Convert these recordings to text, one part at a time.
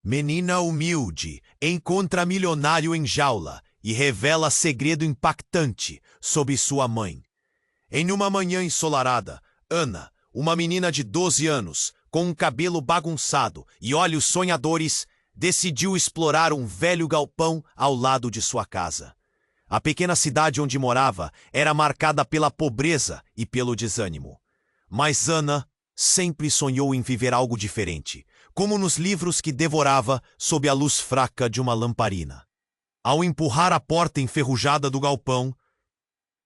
Menina humilde encontra milionário em jaula e revela segredo impactante sobre sua mãe. Em uma manhã ensolarada, Ana, uma menina de 12 anos, com um cabelo bagunçado e olhos sonhadores, decidiu explorar um velho galpão ao lado de sua casa. A pequena cidade onde morava era marcada pela pobreza e pelo desânimo. Mas Ana sempre sonhou em viver algo diferente, como nos livros que devorava sob a luz fraca de uma lamparina. Ao empurrar a porta enferrujada do galpão,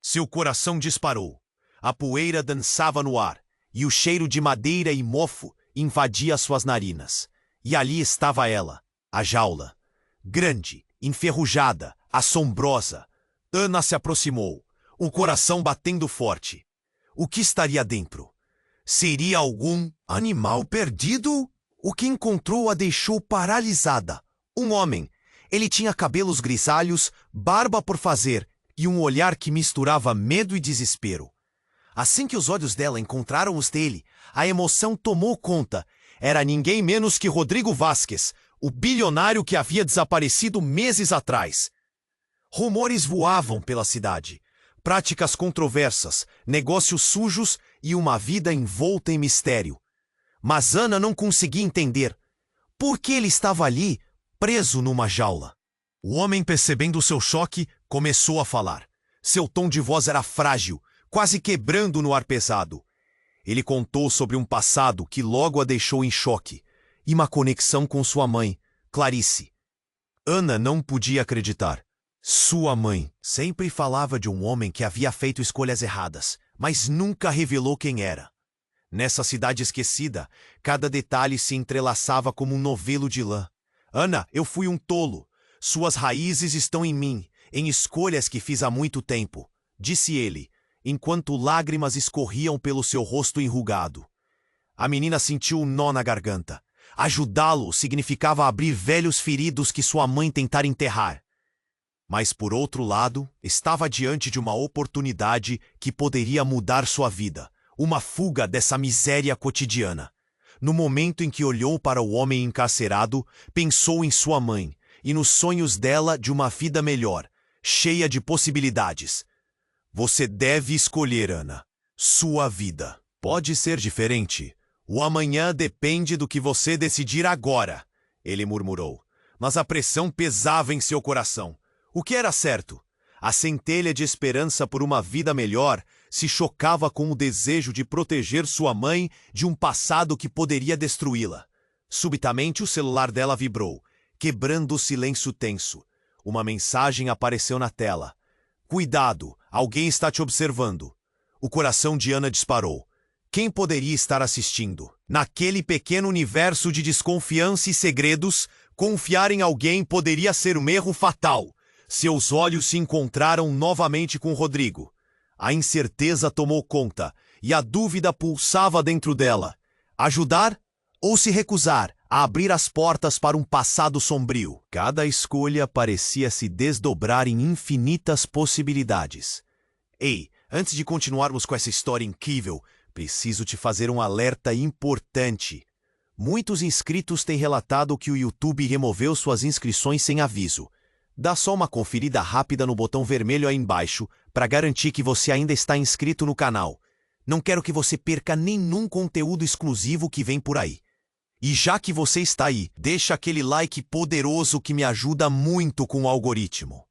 seu coração disparou. A poeira dançava no ar e o cheiro de madeira e mofo invadia suas narinas. E ali estava ela, a jaula. Grande, enferrujada, assombrosa. Ana se aproximou, o coração batendo forte. O que estaria dentro? Seria algum animal perdido? O que encontrou a deixou paralisada. Um homem. Ele tinha cabelos grisalhos, barba por fazer e um olhar que misturava medo e desespero. Assim que os olhos dela encontraram os dele, a emoção tomou conta. Era ninguém menos que Rodrigo Vasquez, o bilionário que havia desaparecido meses atrás. Rumores voavam pela cidade. Práticas controversas, negócios sujos e uma vida envolta em mistério. Mas Ana não conseguia entender por que ele estava ali, preso numa jaula. O homem, percebendo seu choque, começou a falar. Seu tom de voz era frágil, quase quebrando no ar pesado. Ele contou sobre um passado que logo a deixou em choque e uma conexão com sua mãe, Clarice. Ana não podia acreditar. Sua mãe sempre falava de um homem que havia feito escolhas erradas, mas nunca revelou quem era. Nessa cidade esquecida, cada detalhe se entrelaçava como um novelo de lã. Ana, eu fui um tolo. Suas raízes estão em mim, em escolhas que fiz há muito tempo, disse ele, enquanto lágrimas escorriam pelo seu rosto enrugado. A menina sentiu um nó na garganta. Ajudá-lo significava abrir velhos feridos que sua mãe tentara enterrar. Mas, por outro lado, estava diante de uma oportunidade que poderia mudar sua vida, uma fuga dessa miséria cotidiana. No momento em que olhou para o homem encarcerado, pensou em sua mãe e nos sonhos dela de uma vida melhor, cheia de possibilidades. Você deve escolher, Ana. Sua vida pode ser diferente. O amanhã depende do que você decidir agora, ele murmurou. Mas a pressão pesava em seu coração. O que era certo? A centelha de esperança por uma vida melhor se chocava com o desejo de proteger sua mãe de um passado que poderia destruí-la. Subitamente o celular dela vibrou, quebrando o silêncio tenso. Uma mensagem apareceu na tela. Cuidado, alguém está te observando. O coração de Ana disparou. Quem poderia estar assistindo? Naquele pequeno universo de desconfiança e segredos, confiar em alguém poderia ser um erro fatal. Seus olhos se encontraram novamente com Rodrigo. A incerteza tomou conta e a dúvida pulsava dentro dela. Ajudar ou se recusar a abrir as portas para um passado sombrio? Cada escolha parecia se desdobrar em infinitas possibilidades. Ei, antes de continuarmos com essa história incrível, preciso te fazer um alerta importante. Muitos inscritos têm relatado que o YouTube removeu suas inscrições sem aviso. Dá só uma conferida rápida no botão vermelho aí embaixo para garantir que você ainda está inscrito no canal. Não quero que você perca nenhum conteúdo exclusivo que vem por aí. E já que você está aí, deixa aquele like poderoso que me ajuda muito com o algoritmo.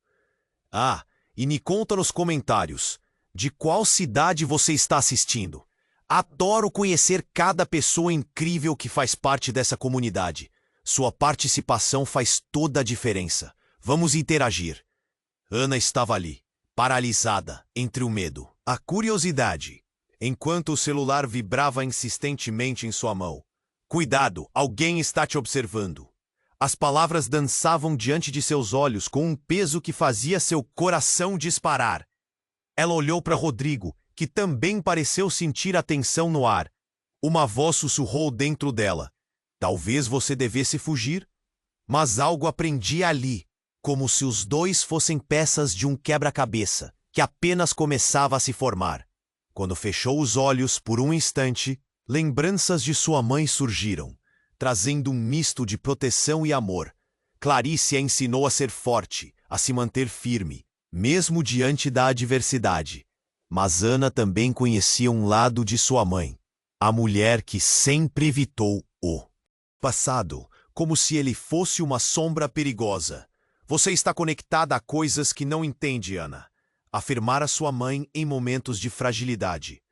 Ah, e me conta nos comentários, de qual cidade você está assistindo? Adoro conhecer cada pessoa incrível que faz parte dessa comunidade. Sua participação faz toda a diferença. Vamos interagir. Ana estava ali, paralisada, entre o medo, a curiosidade, enquanto o celular vibrava insistentemente em sua mão. Cuidado, alguém está te observando. As palavras dançavam diante de seus olhos com um peso que fazia seu coração disparar. Ela olhou para Rodrigo, que também pareceu sentir a tensão no ar. Uma voz sussurrou dentro dela. Talvez você devesse fugir. Mas algo aprendia ali, como se os dois fossem peças de um quebra-cabeça, que apenas começava a se formar. Quando fechou os olhos por um instante, lembranças de sua mãe surgiram. trazendo um misto de proteção e amor. Clarice a ensinou a ser forte, a se manter firme, mesmo diante da adversidade. Mas Ana também conhecia um lado de sua mãe, a mulher que sempre evitou o passado, como se ele fosse uma sombra perigosa. Você está conectada a coisas que não entende, Ana. Afirmara sua mãe em momentos de fragilidade.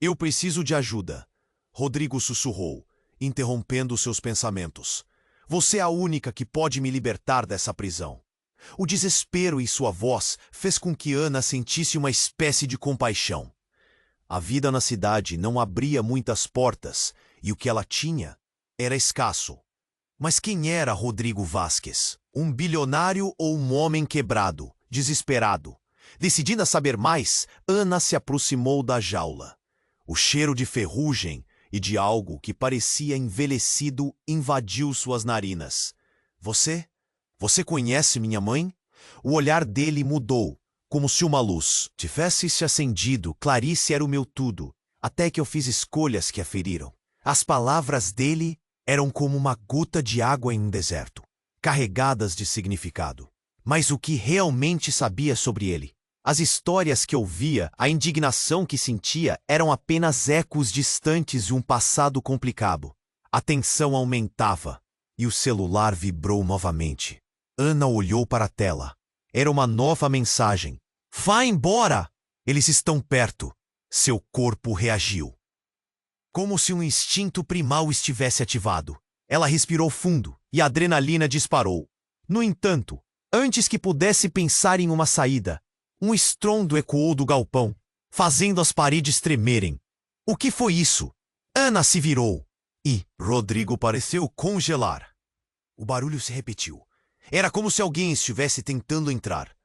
Eu preciso de ajuda. Rodrigo sussurrou, interrompendo seus pensamentos. Você é a única que pode me libertar dessa prisão. O desespero em sua voz fez com que Ana sentisse uma espécie de compaixão. A vida na cidade não abria muitas portas e o que ela tinha era escasso. Mas quem era Rodrigo Vasquez? Um bilionário ou um homem quebrado, desesperado? Decidida a saber mais, Ana se aproximou da jaula. O cheiro de ferrugem e de algo que parecia envelhecido invadiu suas narinas. Você conhece minha mãe? O olhar dele mudou, como se uma luz tivesse se acendido. Clarice era o meu tudo, até que eu fiz escolhas que a feriram. As palavras dele eram como uma gota de água em um deserto, carregadas de significado. Mas o que realmente sabia sobre ele? As histórias que ouvia, a indignação que sentia eram apenas ecos distantes de um passado complicado. A tensão aumentava e o celular vibrou novamente. Ana olhou para a tela. Era uma nova mensagem. Vá embora! Eles estão perto. Seu corpo reagiu. Como se um instinto primal estivesse ativado. Ela respirou fundo e a adrenalina disparou. No entanto, antes que pudesse pensar em uma saída, um estrondo ecoou do galpão, fazendo as paredes tremerem. O que foi isso? Ana se virou e Rodrigo pareceu congelar. O barulho se repetiu. Era como se alguém estivesse tentando entrar.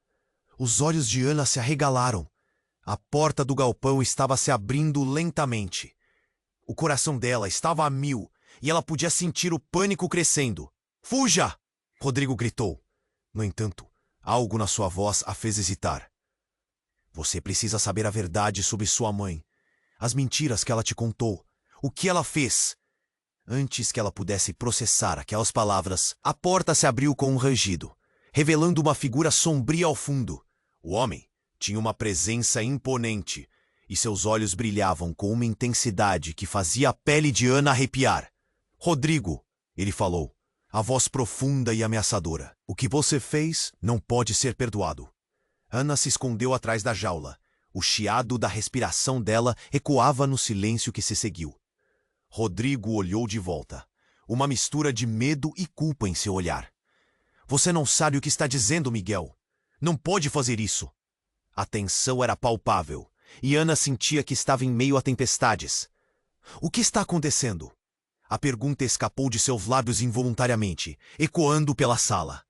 Os olhos de Ana se arregalaram. A porta do galpão estava se abrindo lentamente. O coração dela estava a mil e ela podia sentir o pânico crescendo. Fuja! Rodrigo gritou. No entanto, algo na sua voz a fez hesitar. Você precisa saber a verdade sobre sua mãe. As mentiras que ela te contou. O que ela fez. Antes que ela pudesse processar aquelas palavras, a porta se abriu com um rangido, revelando uma figura sombria ao fundo. O homem tinha uma presença imponente, e seus olhos brilhavam com uma intensidade que fazia a pele de Ana arrepiar. Rodrigo, ele falou, a voz profunda e ameaçadora. O que você fez não pode ser perdoado. Ana se escondeu atrás da jaula. O chiado da respiração dela ecoava no silêncio que se seguiu. Rodrigo olhou de volta. Uma mistura de medo e culpa em seu olhar. Você não sabe o que está dizendo, Miguel. Não pode fazer isso. A tensão era palpável, e Ana sentia que estava em meio a tempestades. O que está acontecendo? A pergunta escapou de seus lábios involuntariamente, ecoando pela sala.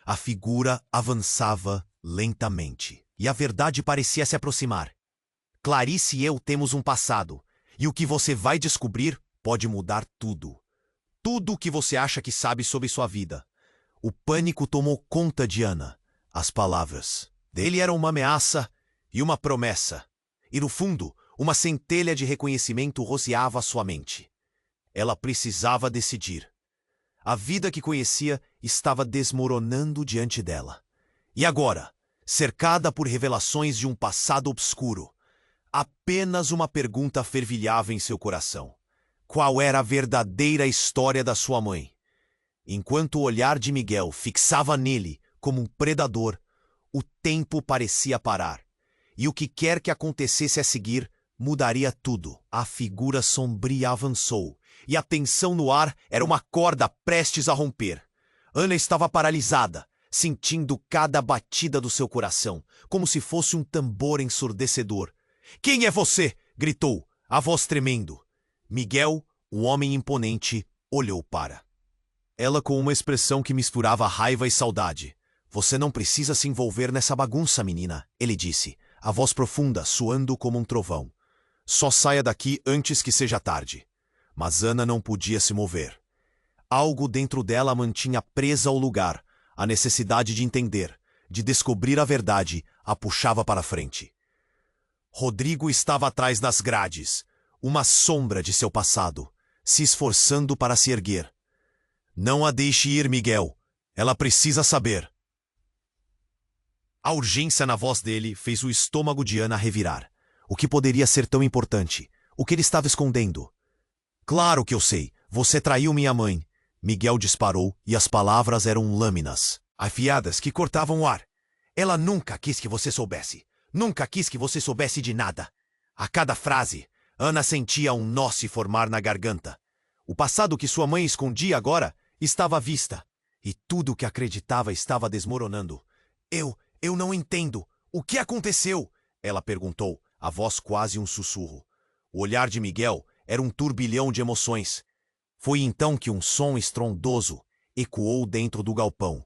A figura avançava lentamente, e a verdade parecia se aproximar. Clarice e eu temos um passado, e o que você vai descobrir pode mudar tudo. Tudo o que você acha que sabe sobre sua vida. O pânico tomou conta de Ana. As palavras dele eram uma ameaça e uma promessa. E no fundo, uma centelha de reconhecimento rociava sua mente. Ela precisava decidir. A vida que conhecia estava desmoronando diante dela. E agora, cercada por revelações de um passado obscuro, apenas uma pergunta fervilhava em seu coração. Qual era a verdadeira história da sua mãe? Enquanto o olhar de Miguel fixava nele como um predador, o tempo parecia parar. E o que quer que acontecesse a seguir, mudaria tudo. A figura sombria avançou, e a tensão no ar era uma corda prestes a romper. Ana estava paralisada, sentindo cada batida do seu coração, como se fosse um tambor ensurdecedor. Quem é você? Gritou, a voz tremendo. Miguel, o homem imponente, olhou para ela com uma expressão que misturava raiva e saudade. Você não precisa se envolver nessa bagunça, menina, ele disse, a voz profunda soando como um trovão. Só saia daqui antes que seja tarde. Mas Ana não podia se mover. Algo dentro dela a mantinha presa ao lugar. A necessidade de entender, de descobrir a verdade, a puxava para frente. Rodrigo estava atrás das grades, uma sombra de seu passado, se esforçando para se erguer. Não a deixe ir, Miguel. Ela precisa saber. A urgência na voz dele fez o estômago de Ana revirar. O que poderia ser tão importante? O que ele estava escondendo? Claro que eu sei. Você traiu minha mãe. Miguel disparou e as palavras eram lâminas, afiadas que cortavam o ar. Ela nunca quis que você soubesse. Nunca quis que você soubesse de nada. A cada frase, Ana sentia um nó se formar na garganta. O passado que sua mãe escondia agora estava à vista. E tudo o que acreditava estava desmoronando. Eu não entendo. O que aconteceu? Ela perguntou, a voz quase um sussurro. O olhar de Miguel era um turbilhão de emoções. Foi então que um som estrondoso ecoou dentro do galpão.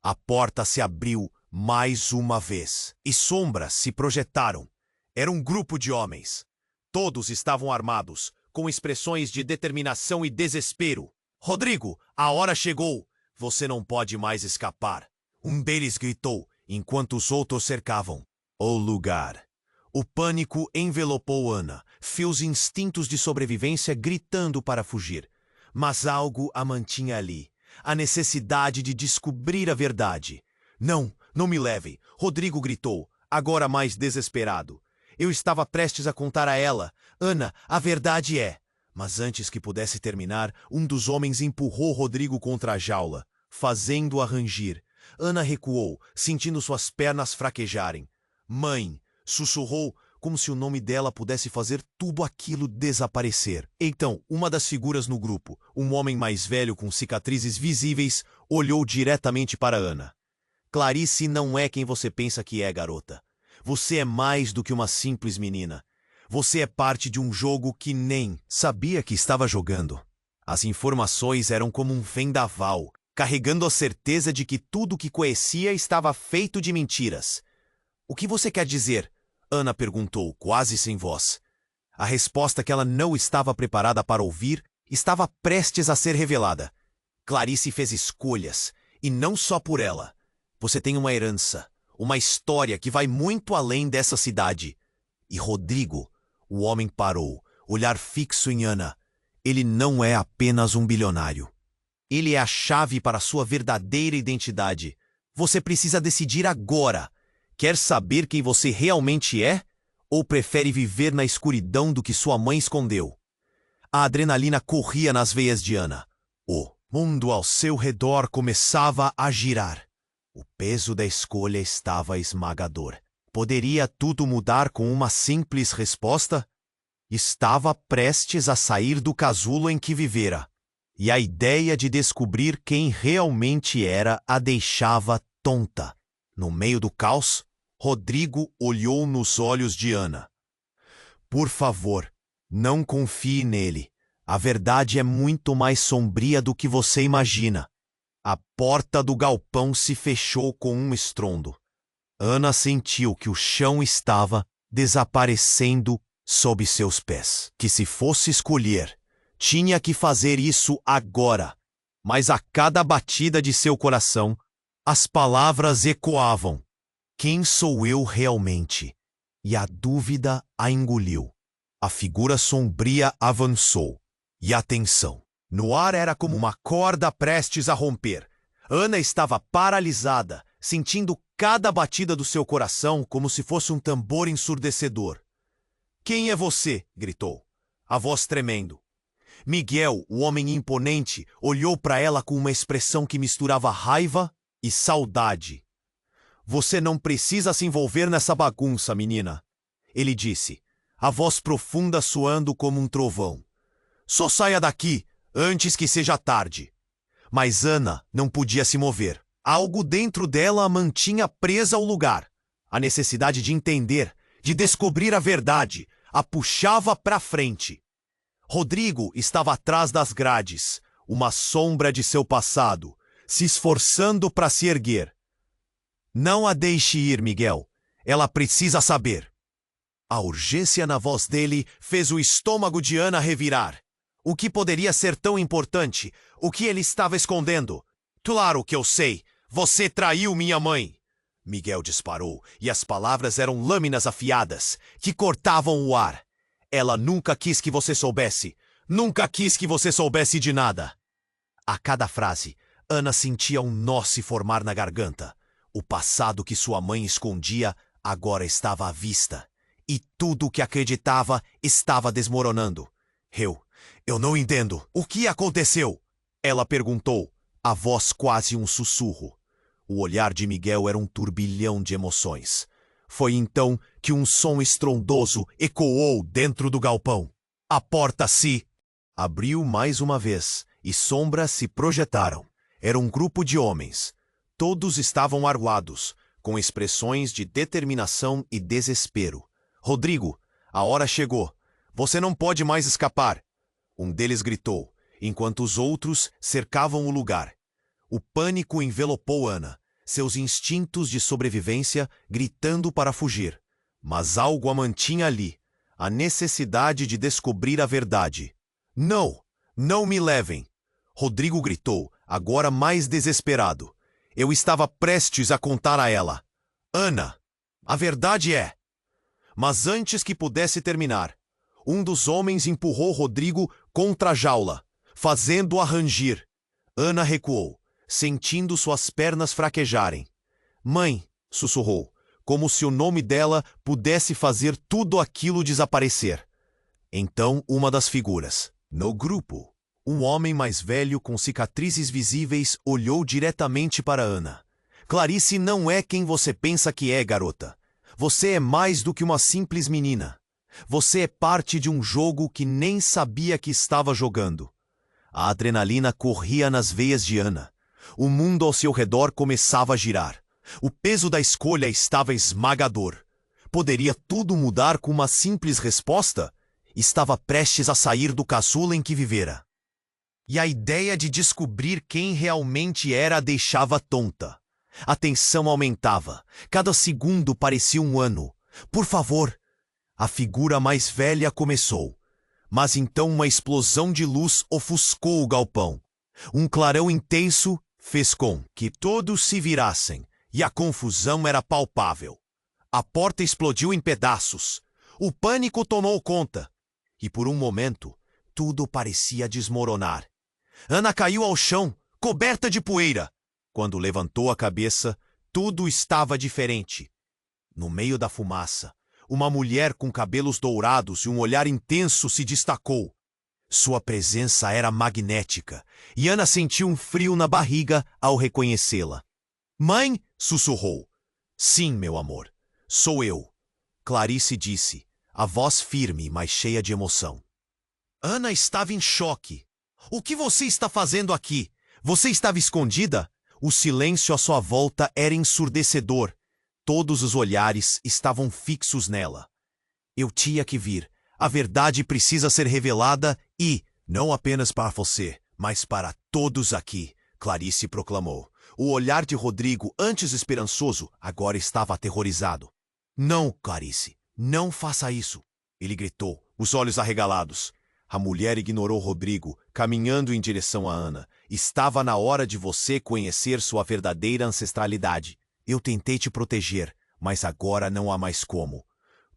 A porta se abriu mais uma vez e sombras se projetaram. Era um grupo de homens. Todos estavam armados, com expressões de determinação e desespero. Rodrigo, a hora chegou. Você não pode mais escapar. Um deles gritou, enquanto os outros cercavam o lugar. O pânico envelopou Ana, seus instintos de sobrevivência gritando para fugir. Mas algo a mantinha ali. A necessidade de descobrir a verdade. Não me levem, Rodrigo gritou, agora mais desesperado. Eu estava prestes a contar a ela. Ana, a verdade é... Mas antes que pudesse terminar, um dos homens empurrou Rodrigo contra a jaula, fazendo-a rangir. Ana recuou, sentindo suas pernas fraquejarem. Mãe, sussurrou, como se o nome dela pudesse fazer tudo aquilo desaparecer. Então, uma das figuras no grupo, um homem mais velho com cicatrizes visíveis, olhou diretamente para Ana. Clarice não é quem você pensa que é, garota. Você é mais do que uma simples menina. Você é parte de um jogo que nem sabia que estava jogando. As informações eram como um vendaval, carregando a certeza de que tudo que conhecia estava feito de mentiras. O que você quer dizer? Ana perguntou, quase sem voz. A resposta que ela não estava preparada para ouvir estava prestes a ser revelada. Clarice fez escolhas, e não só por ela. Você tem uma herança, uma história que vai muito além dessa cidade. E Rodrigo, o homem parou, olhar fixo em Ana. Ele não é apenas um bilionário. Ele é a chave para sua verdadeira identidade. Você precisa decidir agora. Quer saber quem você realmente é? Ou prefere viver na escuridão do que sua mãe escondeu? A adrenalina corria nas veias de Ana. O mundo ao seu redor começava a girar. O peso da escolha estava esmagador. Poderia tudo mudar com uma simples resposta? Estava prestes a sair do casulo em que vivera. E a ideia de descobrir quem realmente era a deixava tonta. No meio do caos, Rodrigo olhou nos olhos de Ana. Por favor, não confie nele. A verdade é muito mais sombria do que você imagina. A porta do galpão se fechou com um estrondo. Ana sentiu que o chão estava desaparecendo sob seus pés. Que se fosse escolher, tinha que fazer isso agora. Mas a cada batida de seu coração, as palavras ecoavam. Quem sou eu realmente? E a dúvida a engoliu. A figura sombria avançou. E a tensão no ar era como uma corda prestes a romper. Ana estava paralisada, sentindo cada batida do seu coração como se fosse um tambor ensurdecedor. Quem é você? Gritou, a voz tremendo. Miguel, o homem imponente, olhou para ela com uma expressão que misturava raiva e saudade. Você não precisa se envolver nessa bagunça, menina, ele disse, a voz profunda soando como um trovão. Só saia daqui, antes que seja tarde. Mas Ana não podia se mover. Algo dentro dela a mantinha presa ao lugar. A necessidade de entender, de descobrir a verdade, a puxava para frente. Rodrigo estava atrás das grades, uma sombra de seu passado, se esforçando para se erguer. Não a deixe ir, Miguel. Ela precisa saber. A urgência na voz dele fez o estômago de Ana revirar. O que poderia ser tão importante? O que ele estava escondendo? Claro que eu sei. Você traiu minha mãe. Miguel disparou, e as palavras eram lâminas afiadas, que cortavam o ar. Ela nunca quis que você soubesse. Nunca quis que você soubesse de nada. A cada frase, Ana sentia um nó se formar na garganta. O passado que sua mãe escondia agora estava à vista. E tudo o que acreditava estava desmoronando. Eu não entendo. O que aconteceu? Ela perguntou, a voz quase um sussurro. O olhar de Miguel era um turbilhão de emoções. Foi então que um som estrondoso ecoou dentro do galpão. A porta se abriu mais uma vez e sombras se projetaram. Era um grupo de homens. Todos estavam armados, com expressões de determinação e desespero. Rodrigo, a hora chegou. Você não pode mais escapar. Um deles gritou, enquanto os outros cercavam o lugar. O pânico envelopou Ana, seus instintos de sobrevivência gritando para fugir. Mas algo a mantinha ali, a necessidade de descobrir a verdade. Não, não me levem! Rodrigo gritou, agora mais desesperado. Eu estava prestes a contar a ela. Ana, a verdade é... Mas antes que pudesse terminar, um dos homens empurrou Rodrigo contra a jaula, fazendo-a rangir. Ana recuou, sentindo suas pernas fraquejarem. Mãe, sussurrou, como se o nome dela pudesse fazer tudo aquilo desaparecer. Então uma das figuras, no grupo, um homem mais velho com cicatrizes visíveis olhou diretamente para Ana. Clarice não é quem você pensa que é, garota. Você é mais do que uma simples menina. Você é parte de um jogo que nem sabia que estava jogando. A adrenalina corria nas veias de Ana. O mundo ao seu redor começava a girar. O peso da escolha estava esmagador. Poderia tudo mudar com uma simples resposta? Estava prestes a sair do casulo em que vivera. E a ideia de descobrir quem realmente era a deixava tonta. A tensão aumentava. Cada segundo parecia um ano. Por favor. A figura mais velha começou. Mas então uma explosão de luz ofuscou o galpão. Um clarão intenso fez com que todos se virassem, e a confusão era palpável. A porta explodiu em pedaços. O pânico tomou conta. E por um momento, tudo parecia desmoronar. Ana caiu ao chão, coberta de poeira. Quando levantou a cabeça, tudo estava diferente. No meio da fumaça, uma mulher com cabelos dourados e um olhar intenso se destacou. Sua presença era magnética, e Ana sentiu um frio na barriga ao reconhecê-la. Mãe, sussurrou. Sim, meu amor, sou eu. Clarice disse, a voz firme, mas cheia de emoção. Ana estava em choque. O que você está fazendo aqui? Você estava escondida? O silêncio à sua volta era ensurdecedor. Todos os olhares estavam fixos nela. Eu tinha que vir. A verdade precisa ser revelada e, não apenas para você, mas para todos aqui, Clarice proclamou. O olhar de Rodrigo, antes esperançoso, agora estava aterrorizado. Não, Clarice, não faça isso, ele gritou, os olhos arregalados. A mulher ignorou Rodrigo, caminhando em direção a Ana. Estava na hora de você conhecer sua verdadeira ancestralidade. Eu tentei te proteger, mas agora não há mais como.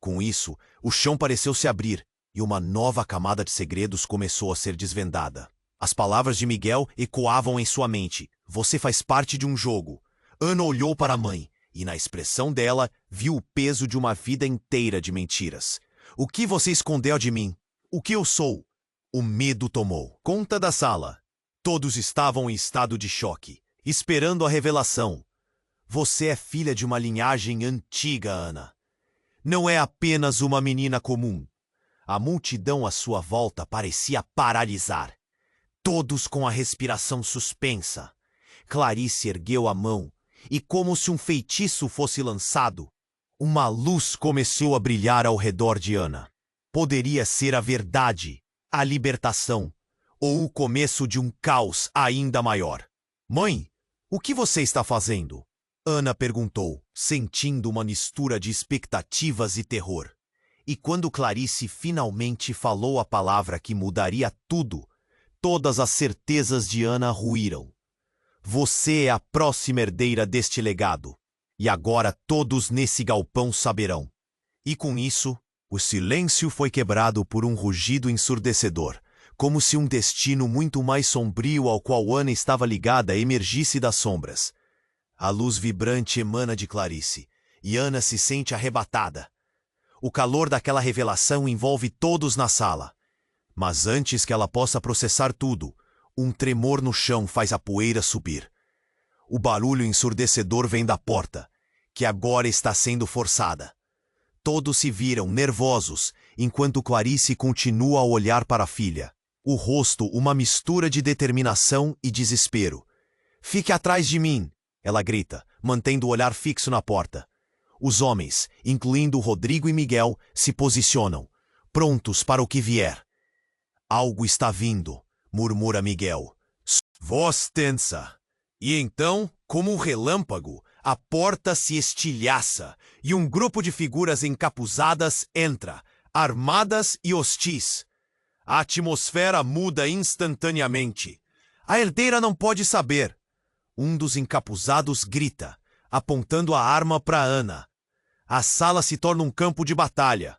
Com isso, o chão pareceu se abrir, e uma nova camada de segredos começou a ser desvendada. As palavras de Miguel ecoavam em sua mente. Você faz parte de um jogo. Ana olhou para a mãe, e na expressão dela, viu o peso de uma vida inteira de mentiras. O que você escondeu de mim? O que eu sou? O medo tomou conta da sala. Todos estavam em estado de choque, esperando a revelação. Você é filha de uma linhagem antiga, Ana. Não é apenas uma menina comum. A multidão à sua volta parecia paralisar. Todos com a respiração suspensa. Clarice ergueu a mão e, como se um feitiço fosse lançado, uma luz começou a brilhar ao redor de Ana. Poderia ser a verdade, a libertação, ou o começo de um caos ainda maior. Mãe, o que você está fazendo? Ana perguntou, sentindo uma mistura de expectativas e terror. E quando Clarice finalmente falou a palavra que mudaria tudo, todas as certezas de Ana ruíram. Você é a próxima herdeira deste legado, e agora todos nesse galpão saberão. E com isso, o silêncio foi quebrado por um rugido ensurdecedor, como se um destino muito mais sombrio ao qual Ana estava ligada emergisse das sombras. A luz vibrante emana de Clarice, e Ana se sente arrebatada. O calor daquela revelação envolve todos na sala. Mas antes que ela possa processar tudo, um tremor no chão faz a poeira subir. O barulho ensurdecedor vem da porta, que agora está sendo forçada. Todos se viram, nervosos, enquanto Clarice continua a olhar para a filha. O rosto uma mistura de determinação e desespero. "Fique atrás de mim!" ela grita, mantendo o olhar fixo na porta. Os homens, incluindo Rodrigo e Miguel, se posicionam, prontos para o que vier. "Algo está vindo", murmura Miguel. Voz tensa. E então, como um relâmpago, a porta se estilhaça e um grupo de figuras encapuzadas entra, armadas e hostis. A atmosfera muda instantaneamente. A herdeira não pode saber. Um dos encapuzados grita, apontando a arma para Ana. A sala se torna um campo de batalha.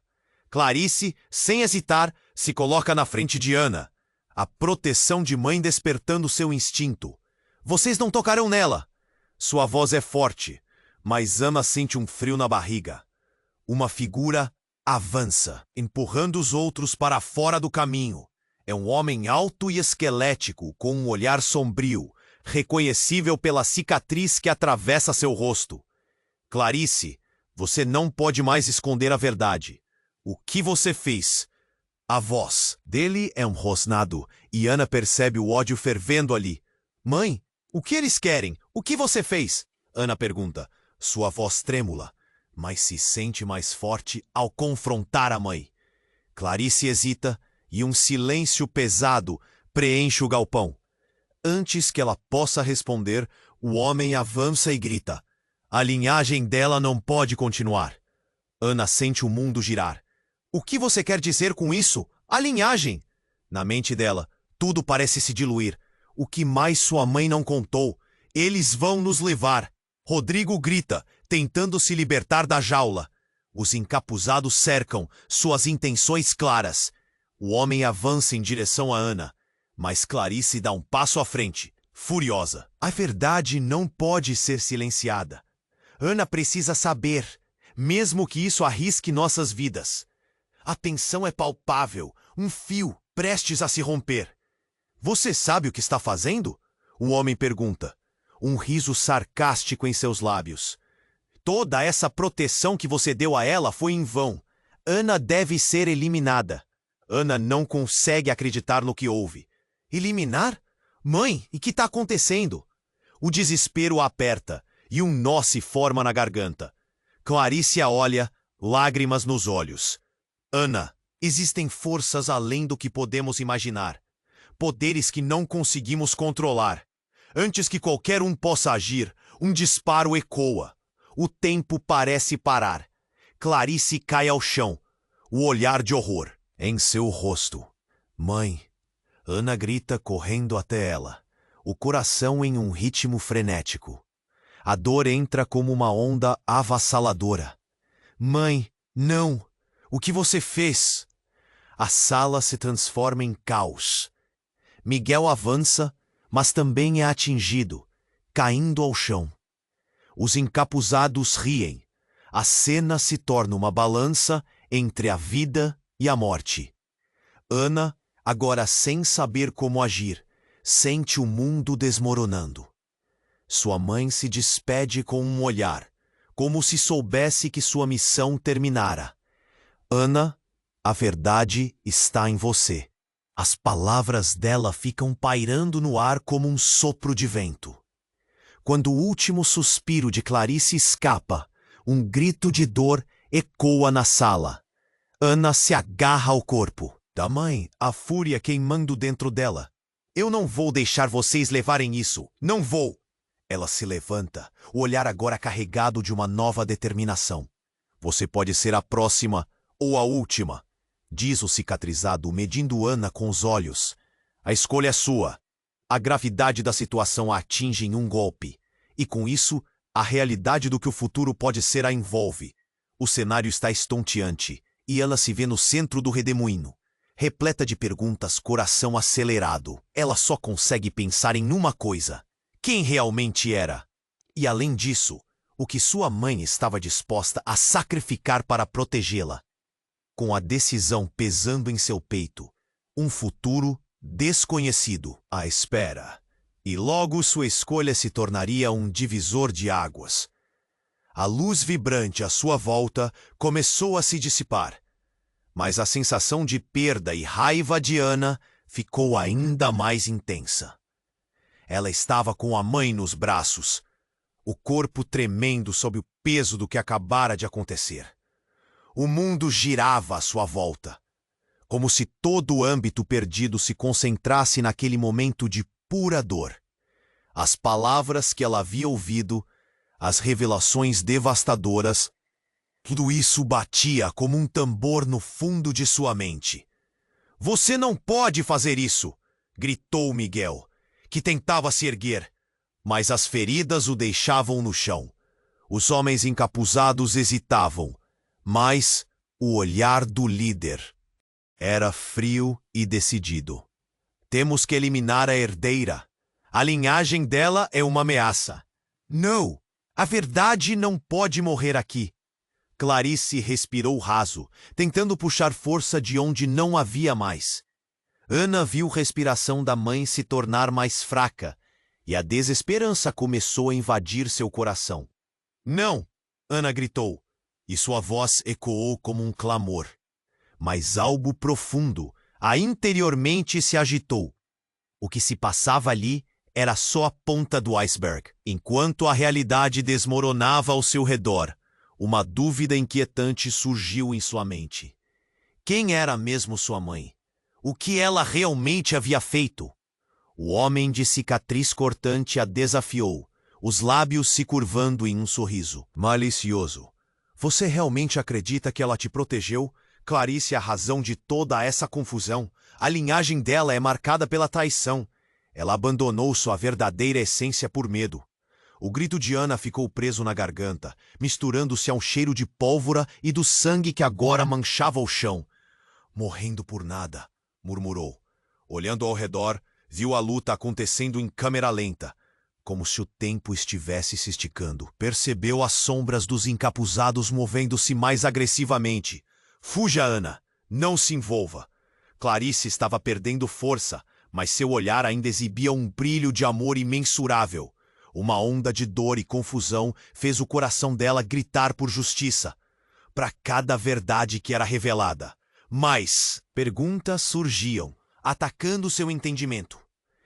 Clarice, sem hesitar, se coloca na frente de Ana. A proteção de mãe despertando seu instinto. "Vocês não tocarão nela!" Sua voz é forte, mas Ana sente um frio na barriga. Uma figura avança, empurrando os outros para fora do caminho. É um homem alto e esquelético, com um olhar sombrio, reconhecível pela cicatriz que atravessa seu rosto. "Clarice, você não pode mais esconder a verdade. O que você fez?" A voz dele é um rosnado, e Ana percebe o ódio fervendo ali. "Mãe, o que eles querem? O que você fez?" Ana pergunta, sua voz trêmula, mas se sente mais forte ao confrontar a mãe. Clarice hesita e um silêncio pesado preenche o galpão. Antes que ela possa responder, o homem avança e grita. A linhagem dela não pode continuar. Ana sente o mundo girar. "O que você quer dizer com isso? A linhagem!" Na mente dela, tudo parece se diluir. O que mais sua mãe não contou? "Eles vão nos levar!" Rodrigo grita, tentando se libertar da jaula. Os encapuzados cercam, suas intenções claras. O homem avança em direção a Ana, mas Clarice dá um passo à frente, furiosa. A verdade não pode ser silenciada. Ana precisa saber, mesmo que isso arrisque nossas vidas. A tensão é palpável, um fio prestes a se romper. "Você sabe o que está fazendo?" o homem pergunta, um riso sarcástico em seus lábios. "Toda essa proteção que você deu a ela foi em vão. Ana deve ser eliminada." Ana não consegue acreditar no que ouve. "Eliminar? Mãe, e que está acontecendo?" O desespero a aperta e um nó se forma na garganta. Clarice a olha, lágrimas nos olhos. "Ana, existem forças além do que podemos imaginar. Poderes que não conseguimos controlar. Antes que qualquer um possa agir, um disparo ecoa. O tempo parece parar. Clarice cai ao chão, o olhar de horror em seu rosto. "Mãe!" Ana grita correndo até ela, o coração em um ritmo frenético. A dor entra como uma onda avassaladora. "Mãe, não! O que você fez?" A sala se transforma em caos. Miguel avança, mas também é atingido, caindo ao chão. Os encapuzados riem. A cena se torna uma balança entre a vida e a morte. Ana, agora sem saber como agir, sente o mundo desmoronando. Sua mãe se despede com um olhar, como se soubesse que sua missão terminara. "Ana, a verdade está em você." As palavras dela ficam pairando no ar como um sopro de vento. Quando o último suspiro de Clarice escapa, um grito de dor ecoa na sala. Ana se agarra ao corpo da mãe, a fúria queimando dentro dela. "Eu não vou deixar vocês levarem isso. Não vou!" Ela se levanta, o olhar agora carregado de uma nova determinação. "Você pode ser a próxima ou a última", diz o cicatrizado, medindo Ana com os olhos. "A escolha é sua." A gravidade da situação a atinge em um golpe, e com isso, a realidade do que o futuro pode ser a envolve. O cenário está estonteante, e ela se vê no centro do redemoinho. repleta de perguntas, coração acelerado. Ela só consegue pensar em uma coisa: quem realmente era? E além disso, o que sua mãe estava disposta a sacrificar para protegê-la. Com a decisão pesando em seu peito, um futuro desconhecido à espera. E logo sua escolha se tornaria um divisor de águas. A luz vibrante à sua volta começou a se dissipar, mas a sensação de perda e raiva de Ana ficou ainda mais intensa. Ela estava com a mãe nos braços, o corpo tremendo sob o peso do que acabara de acontecer. O mundo girava à sua volta, como se todo o âmbito perdido se concentrasse naquele momento de pura dor. As palavras que ela havia ouvido, as revelações devastadoras, tudo isso batia como um tambor no fundo de sua mente. "Você não pode fazer isso!" gritou Miguel, que tentava se erguer, mas as feridas o deixavam no chão. Os homens encapuzados hesitavam, mas o olhar do líder era frio e decidido. "Temos que eliminar a herdeira. A linhagem dela é uma ameaça. Não, a verdade não pode morrer aqui." Clarice respirou raso, tentando puxar força de onde não havia mais. Ana viu a respiração da mãe se tornar mais fraca, e a desesperança começou a invadir seu coração. "Não!" Ana gritou, e sua voz ecoou como um clamor. Mas algo profundo, interiormente, se agitou. O que se passava ali era só a ponta do iceberg. Enquanto a realidade desmoronava ao seu redor, uma dúvida inquietante surgiu em sua mente. Quem era mesmo sua mãe? O que ela realmente havia feito? O homem de cicatriz cortante a desafiou, os lábios se curvando em um sorriso malicioso. "Você realmente acredita que ela te protegeu? Clarice é a razão de toda essa confusão. A linhagem dela é marcada pela traição. Ela abandonou sua verdadeira essência por medo." O grito de Ana ficou preso na garganta, misturando-se a um cheiro de pólvora e do sangue que agora manchava o chão. "Morrendo por nada", murmurou. Olhando ao redor, viu a luta acontecendo em câmera lenta, como se o tempo estivesse se esticando. Percebeu as sombras dos encapuzados movendo-se mais agressivamente. "Fuja, Ana! Não se envolva!" Clarice estava perdendo força, mas seu olhar ainda exibia um brilho de amor imensurável. Uma onda de dor e confusão fez o coração dela gritar por justiça, para cada verdade que era revelada. Mas perguntas surgiam, atacando seu entendimento.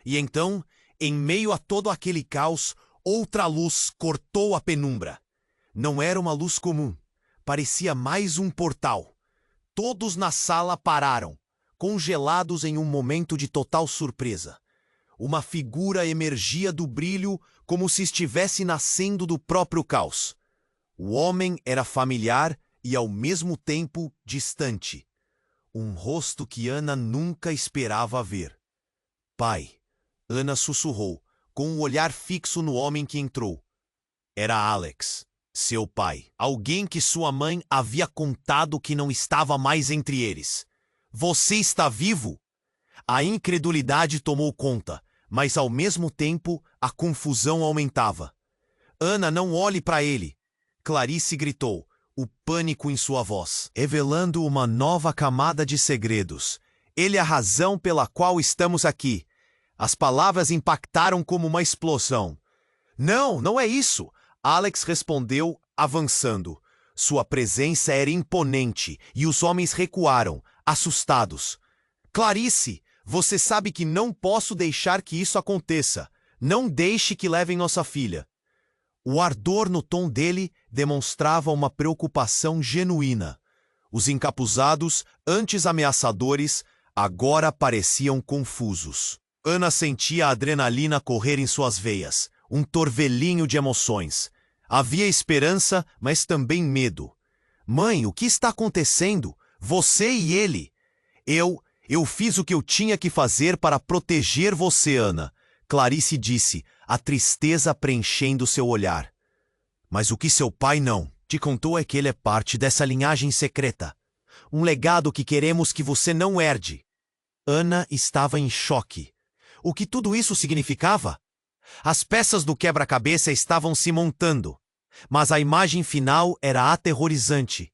E então, em meio a todo aquele caos, outra luz cortou a penumbra. Não era uma luz comum, parecia mais um portal. Todos na sala pararam, congelados em um momento de total surpresa. Uma figura emergia do brilho como se estivesse nascendo do próprio caos. O homem era familiar e ao mesmo tempo distante. Um rosto que Ana nunca esperava ver. "Pai", Ana sussurrou, com um olhar fixo no homem que entrou. Era Alex, seu pai. Alguém que sua mãe havia contado que não estava mais entre eles. "Você está vivo?" A incredulidade tomou conta, mas ao mesmo tempo a confusão aumentava. "Ana, não olhe para ele!" Clarice gritou, o pânico em sua voz, revelando uma nova camada de segredos. "Ele é a razão pela qual estamos aqui." As palavras impactaram como uma explosão. "Não, não é isso!" Alex respondeu, avançando. Sua presença era imponente e os homens recuaram, assustados. "Clarice, você sabe que não posso deixar que isso aconteça. Não deixe que levem nossa filha." O ardor no tom dele demonstrava uma preocupação genuína. Os encapuzados, antes ameaçadores, agora pareciam confusos. Ana sentia a adrenalina correr em suas veias, um torvelinho de emoções. Havia esperança, mas também medo. "Mãe, o que está acontecendo? Você e ele?" Eu fiz o que eu tinha que fazer para proteger você, Ana," Clarice disse, a tristeza preenchendo seu olhar. "Mas o que seu pai não te contou é que ele é parte dessa linhagem secreta. um legado que queremos que você não herde. Ana estava em choque. O que tudo isso significava? As peças do quebra-cabeça estavam se montando, mas a imagem final era aterrorizante.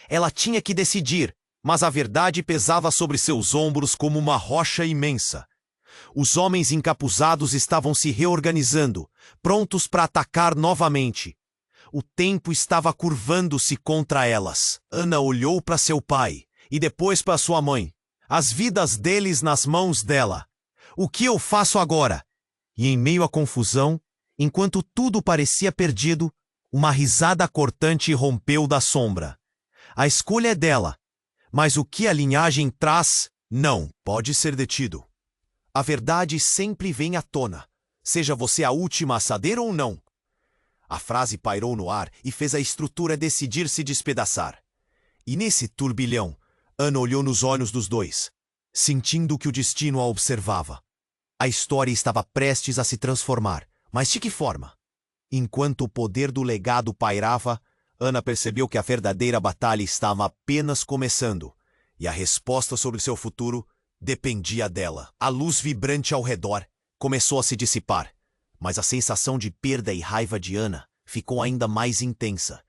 Ela tinha que decidir, mas a verdade pesava sobre seus ombros como uma rocha imensa. Os homens encapuzados estavam se reorganizando, prontos para atacar novamente. O tempo estava curvando-se contra elas. Ana olhou para seu pai e depois para sua mãe. As vidas deles nas mãos dela. O que eu faço agora? E em meio à confusão, enquanto tudo parecia perdido, uma risada cortante rompeu da sombra. A escolha é dela, mas o que a linhagem traz, não pode ser detido. A verdade sempre vem à tona, seja você a última a saber ou não. A frase pairou no ar e fez a estrutura decidir se despedaçar. E nesse turbilhão, Ana olhou nos olhos dos dois, sentindo que o destino a observava. A história estava prestes a se transformar, mas de que forma? Enquanto o poder do legado pairava, Ana percebeu que a verdadeira batalha estava apenas começando, e a resposta sobre seu futuro dependia dela. A luz vibrante ao redor começou a se dissipar, mas a sensação de perda e raiva de Ana ficou ainda mais intensa.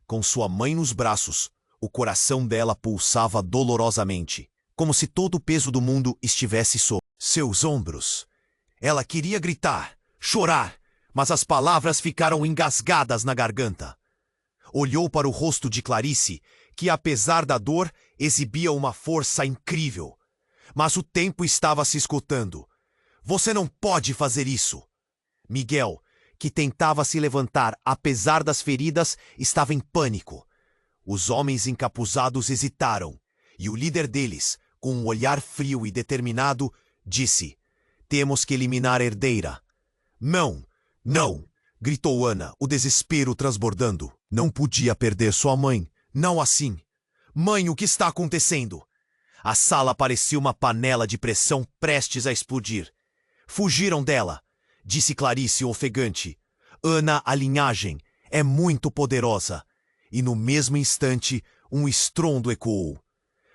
Com sua mãe nos braços, o coração dela pulsava dolorosamente, como se todo o peso do mundo estivesse sobre seus ombros. Ela queria gritar, chorar, mas as palavras ficaram engasgadas na garganta. Olhou para o rosto de Clarice, que apesar da dor, exibia uma força incrível. Mas o tempo estava se esgotando. Você não pode fazer isso. Miguel, que tentava se levantar apesar das feridas, estava em pânico. Os homens encapuzados hesitaram, e o líder deles, com um olhar frio e determinado, disse: "Temos que eliminar a herdeira." "Não, não!" gritou Ana, o desespero transbordando. Não podia perder sua mãe. Não assim. "Mãe, o que está acontecendo?" A sala parecia uma panela de pressão prestes a explodir. "Fugiram dela", disse Clarice ofegante. "Ana, a linhagem é muito poderosa." E no mesmo instante, um estrondo ecoou.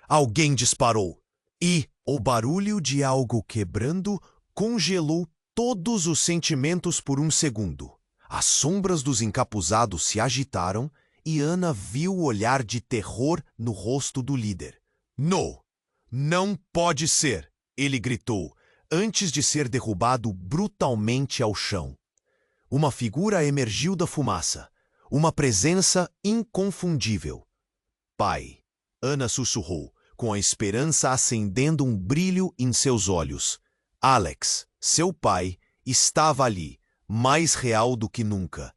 Alguém disparou. E o barulho de algo quebrando congelou todos os sentimentos por um segundo. As sombras dos encapuzados se agitaram e Ana viu o olhar de terror no rosto do líder. "Não! Não pode ser!" ele gritou, antes de ser derrubado brutalmente ao chão. Uma figura emergiu da fumaça, uma presença inconfundível. "Pai", Ana sussurrou, com a esperança acendendo um brilho em seus olhos. Alex, seu pai, estava ali, mais real do que nunca.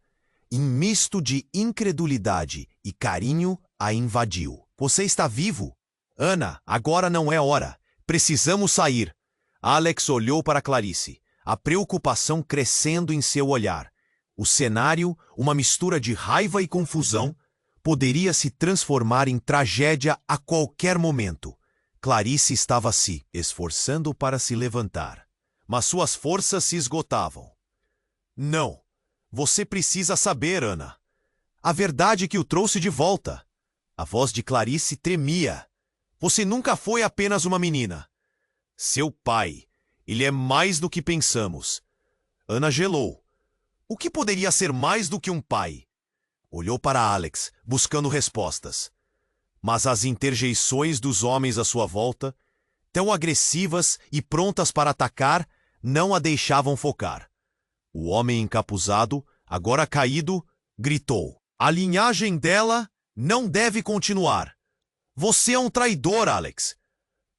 Em misto de incredulidade e carinho, a invadiu. "Você está vivo?" "Ana, agora não é hora. Precisamos sair." Alex olhou para Clarice, a preocupação crescendo em seu olhar. O cenário, uma mistura de raiva e confusão, poderia se transformar em tragédia a qualquer momento. Clarice estava se esforçando para se levantar, mas suas forças se esgotavam. "Não, você precisa saber, Ana. A verdade que o trouxe de volta." A voz de Clarice tremia. "Você nunca foi apenas uma menina. Seu pai, ele é mais do que pensamos." Ana gelou. O que poderia ser mais do que um pai? Olhou para Alex, buscando respostas. Mas as interjeições dos homens à sua volta, tão agressivas e prontas para atacar, não a deixavam focar. O homem encapuzado, agora caído, gritou: "A linhagem dela não deve continuar. Você é um traidor, Alex."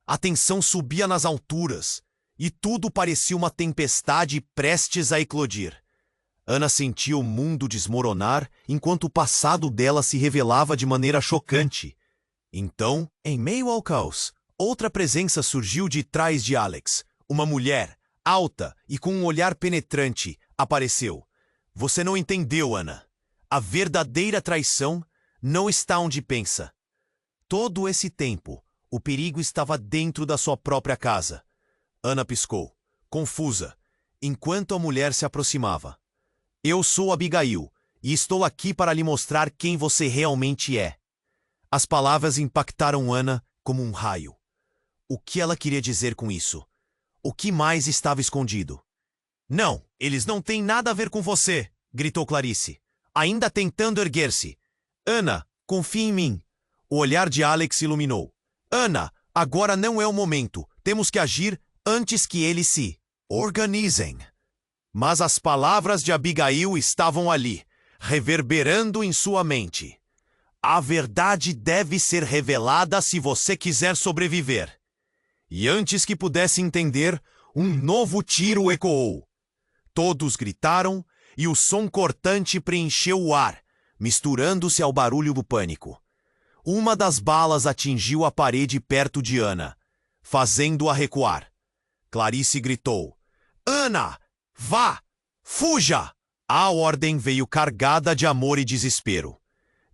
A tensão subia nas alturas, e tudo parecia uma tempestade prestes a eclodir. Ana sentia o mundo desmoronar enquanto o passado dela se revelava de maneira chocante. Então, em meio ao caos, outra presença surgiu de trás de Alex. Uma mulher, alta e com um olhar penetrante, apareceu. "Você não entendeu, Ana. A verdadeira traição não está onde pensa." Todo esse tempo, o perigo estava dentro da sua própria casa. Ana piscou, confusa, enquanto a mulher se aproximava. "Eu sou Abigail, e estou aqui para lhe mostrar quem você realmente é." As palavras impactaram Ana como um raio. O que ela queria dizer com isso? O que mais estava escondido? Não, eles não têm nada a ver com você, gritou Clarice, ainda tentando erguer-se. Ana, confie em mim. O olhar de Alex iluminou. Ana, agora não é o momento. Temos que agir antes que eles se organizem. Mas as palavras de Abigail estavam ali, reverberando em sua mente. A verdade deve ser revelada se você quiser sobreviver. E antes que pudesse entender, um novo tiro ecoou. Todos gritaram e o som cortante preencheu o ar, misturando-se ao barulho do pânico. Uma das balas atingiu a parede perto de Ana, fazendo-a recuar. Clarice gritou: Ana, vá! Fuja! A ordem veio carregada de amor e desespero.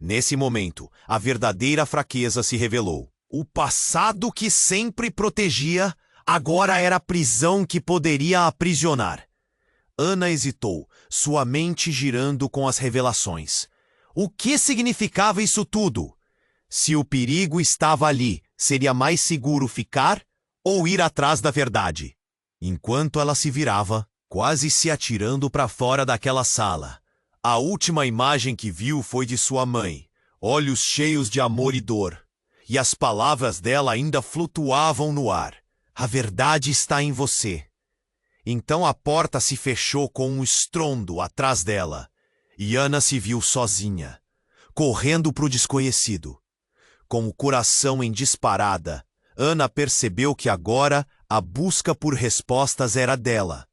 Nesse momento, a verdadeira fraqueza se revelou. O passado que sempre protegia, agora era a prisão que poderia aprisionar. Ana hesitou, sua mente girando com as revelações. O que significava isso tudo? Se o perigo estava ali, seria mais seguro ficar ou ir atrás da verdade? Enquanto ela se virava, quase se atirando para fora daquela sala, a última imagem que viu foi de sua mãe, olhos cheios de amor e dor, e as palavras dela ainda flutuavam no ar. A verdade está em você. Então a porta se fechou com um estrondo atrás dela, e Ana se viu sozinha, correndo para o desconhecido. Com o coração em disparada, Ana percebeu que agora a busca por respostas era dela.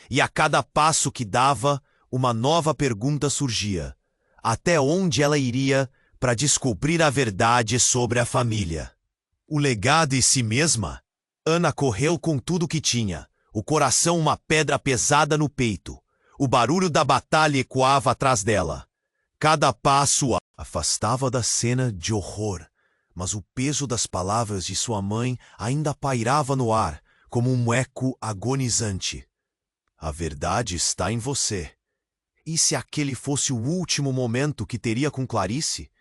E a cada passo que dava, uma nova pergunta surgia. Até onde ela iria para descobrir a verdade sobre a família? O legado em si mesma? Ana correu com tudo que tinha, o coração uma pedra pesada no peito. O barulho da batalha ecoava atrás dela. Cada passo a afastava da cena de horror, mas o peso das palavras de sua mãe ainda pairava no ar, como um eco agonizante. A verdade está em você. E se aquele fosse o último momento que teria com Clarice?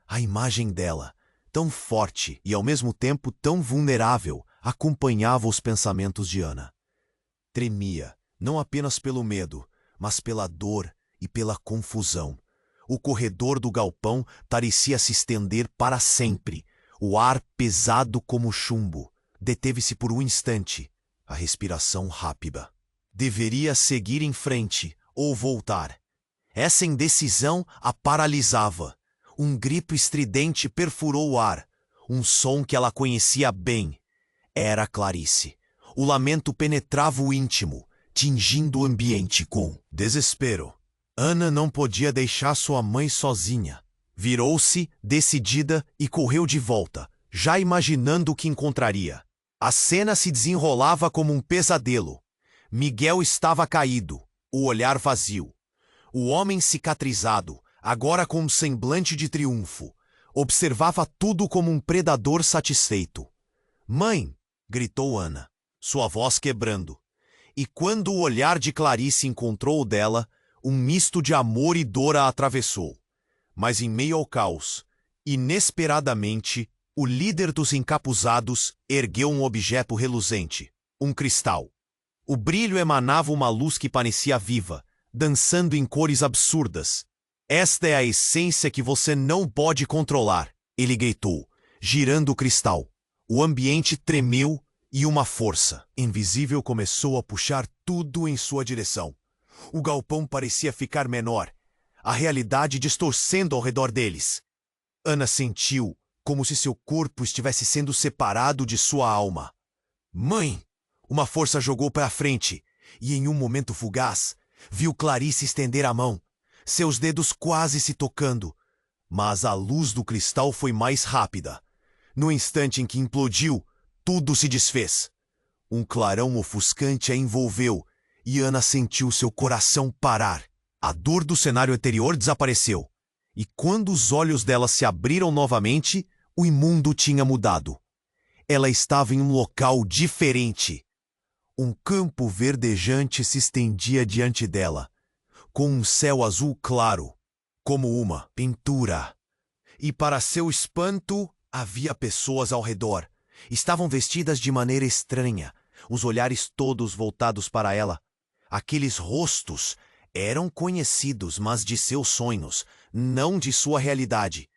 A imagem dela, tão forte e ao mesmo tempo tão vulnerável, acompanhava os pensamentos de Ana. Tremia, não apenas pelo medo, mas pela dor e pela confusão. O corredor do galpão parecia se estender para sempre. O ar pesado como chumbo. Deteve-se por um instante. A respiração rápida. Deveria seguir em frente ou voltar. Essa indecisão a paralisava. Um grito estridente perfurou o ar. Um som que ela conhecia bem. Era Clarice. O lamento penetrava o íntimo, tingindo o ambiente com desespero. Ana não podia deixar sua mãe sozinha. Virou-se, decidida, e correu de volta, já imaginando o que encontraria. A cena se desenrolava como um pesadelo. Miguel estava caído, o olhar vazio. O homem cicatrizado, agora com um semblante de triunfo, observava tudo como um predador satisfeito. "Mãe!" gritou Ana, sua voz quebrando. E quando o olhar de Clarice encontrou o dela, um misto de amor e dor a atravessou. Mas em meio ao caos, inesperadamente, o líder dos encapuzados ergueu um objeto reluzente, um cristal. O brilho emanava uma luz que parecia viva, dançando em cores absurdas. "Esta é a essência que você não pode controlar", ele gritou, girando o cristal. O ambiente tremeu e uma força invisível começou a puxar tudo em sua direção. O galpão parecia ficar menor, a realidade distorcendo ao redor deles. Ana sentiu como se seu corpo estivesse sendo separado de sua alma. "Mãe!" Uma força jogou para frente, e em um momento fugaz, viu Clarice estender a mão, seus dedos quase se tocando. Mas a luz do cristal foi mais rápida. No instante em que implodiu, tudo se desfez. Um clarão ofuscante a envolveu, e Ana sentiu seu coração parar. A dor do cenário anterior desapareceu. E quando os olhos dela se abriram novamente, o imundo tinha mudado. Ela estava em um local diferente. Um campo verdejante se estendia diante dela, com um céu azul claro, como uma pintura. E para seu espanto, havia pessoas ao redor. Estavam vestidas de maneira estranha, os olhares todos voltados para ela. Aqueles rostos eram conhecidos, mas de seus sonhos, não de sua realidade.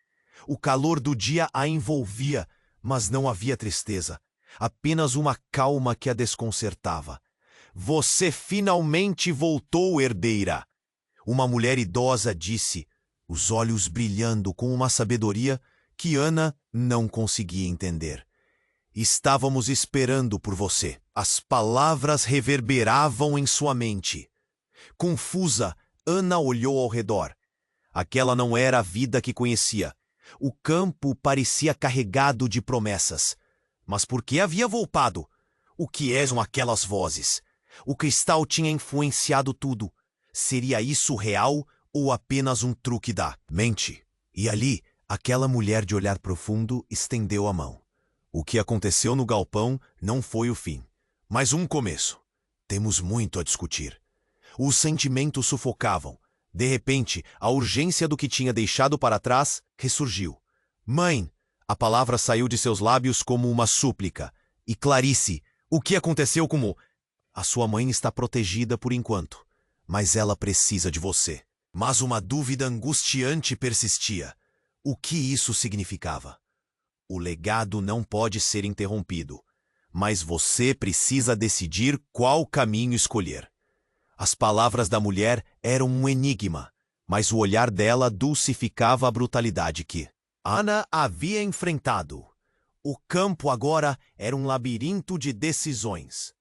O calor do dia a envolvia, mas não havia tristeza, apenas uma calma que a desconcertava. Você finalmente voltou, herdeira! Uma mulher idosa disse, os olhos brilhando com uma sabedoria que Ana não conseguia entender. Estávamos esperando por você. As palavras reverberavam em sua mente. Confusa, Ana olhou ao redor. Aquela não era a vida que conhecia. O campo parecia carregado de promessas. Mas por que havia voltado? O que eram aquelas vozes? O cristal tinha influenciado tudo. Seria isso real ou apenas um truque da mente? E ali, aquela mulher de olhar profundo estendeu a mão. O que aconteceu no galpão não foi o fim, mas um começo. Temos muito a discutir. Os sentimentos sufocavam. De repente, a urgência do que tinha deixado para trás ressurgiu. Mãe! A palavra saiu de seus lábios como uma súplica. E Clarice, o que aconteceu com o... A sua mãe está protegida por enquanto, mas ela precisa de você. Mas uma dúvida angustiante persistia. O que isso significava? O legado não pode ser interrompido, mas você precisa decidir qual caminho escolher. As palavras da mulher eram um enigma, mas o olhar dela dulcificava a brutalidade que Ana havia enfrentado. O campo agora era um labirinto de decisões.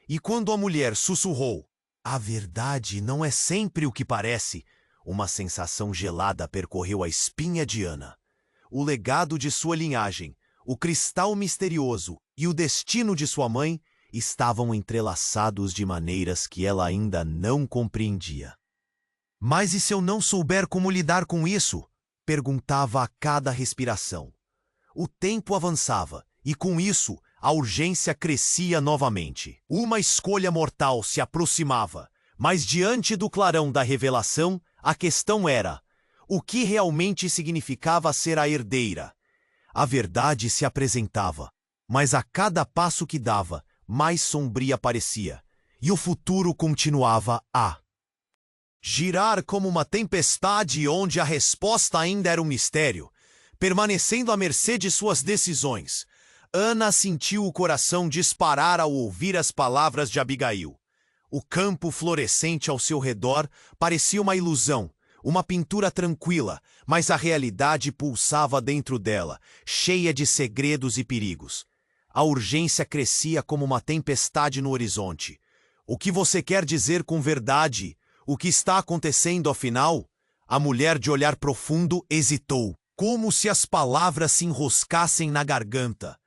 E quando a mulher sussurrou, a verdade não é sempre o que parece, uma sensação gelada percorreu a espinha de Ana. O legado de sua linhagem, o cristal misterioso e o destino de sua mãe estavam entrelaçados de maneiras que ela ainda não compreendia. Mas e se eu não souber como lidar com isso? Perguntava a cada respiração. O tempo avançava e, com isso, a urgência crescia novamente. Uma escolha mortal se aproximava, mas diante do clarão da revelação, a questão era: o que realmente significava ser a herdeira? A verdade se apresentava, mas a cada passo que dava, mais sombria parecia, e o futuro continuava a girar como uma tempestade onde a resposta ainda era um mistério, permanecendo à mercê de suas decisões. Ana sentiu o coração disparar ao ouvir as palavras de Abigail. O campo florescente ao seu redor parecia uma ilusão, uma pintura tranquila, mas a realidade pulsava dentro dela, cheia de segredos e perigos. A urgência crescia como uma tempestade no horizonte. O que você quer dizer com verdade? O que está acontecendo afinal? A mulher de olhar profundo hesitou, como se as palavras se enroscassem na garganta.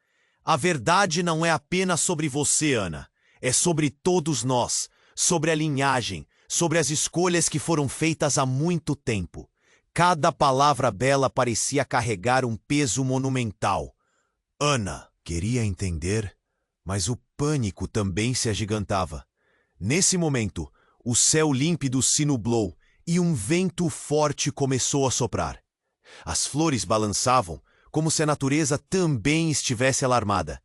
A verdade não é apenas sobre você, Ana. É sobre todos nós, sobre a linhagem, sobre as escolhas que foram feitas há muito tempo. Cada palavra bela parecia carregar um peso monumental. Ana queria entender, mas o pânico também se agigantava. Nesse momento, o céu límpido se nublou e um vento forte começou a soprar. As flores balançavam, como se a natureza também estivesse alarmada.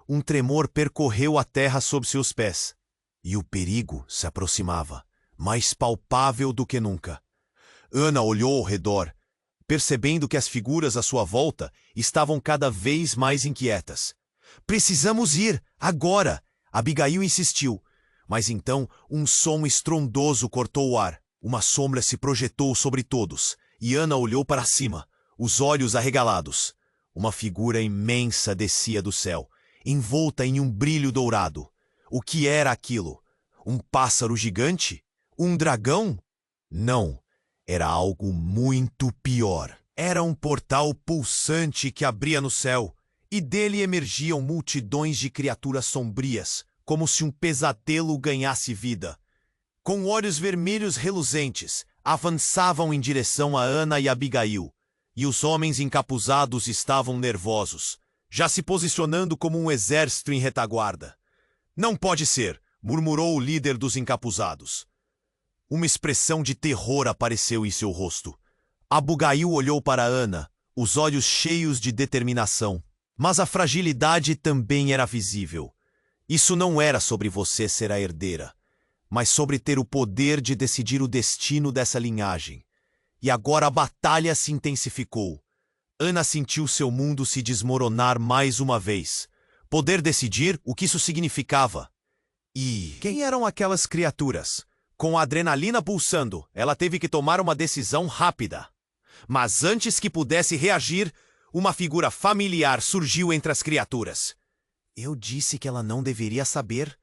Um tremor percorreu a terra sob seus pés, e o perigo se aproximava, mais palpável do que nunca. Ana olhou ao redor, percebendo que as figuras à sua volta estavam cada vez mais inquietas. Precisamos ir, agora! Abigail insistiu, mas então um som estrondoso cortou o ar. Uma sombra se projetou sobre todos, e Ana olhou para cima, os olhos arregalados. Uma figura imensa descia do céu, envolta em um brilho dourado. O que era aquilo? Um pássaro gigante? Um dragão? Não, era algo muito pior. Era um portal pulsante que abria no céu, e dele emergiam multidões de criaturas sombrias, como se um pesadelo ganhasse vida. Com olhos vermelhos reluzentes, avançavam em direção a Ana e Abigail, e os homens encapuzados estavam nervosos, já se posicionando como um exército em retaguarda. Não pode ser, murmurou o líder dos encapuzados. Uma expressão de terror apareceu em seu rosto. Abigail olhou para Ana, os olhos cheios de determinação. Mas a fragilidade também era visível. Isso não era sobre você ser a herdeira, mas sobre ter o poder de decidir o destino dessa linhagem. E agora a batalha se intensificou. Ana sentiu seu mundo se desmoronar mais uma vez. Poder decidir o que isso significava. E quem eram aquelas criaturas? Com a adrenalina pulsando, ela teve que tomar uma decisão rápida. Mas antes que pudesse reagir, uma figura familiar surgiu entre as criaturas. Eu disse que ela não deveria saber,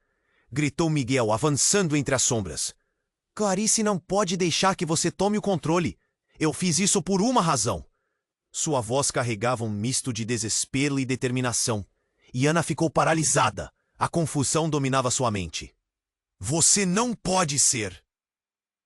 gritou Miguel, avançando entre as sombras. Clarice não pode deixar que você tome o controle. Eu fiz isso por uma razão. Sua voz carregava um misto de desespero e determinação. E Ana ficou paralisada. A confusão dominava sua mente. Você não pode ser.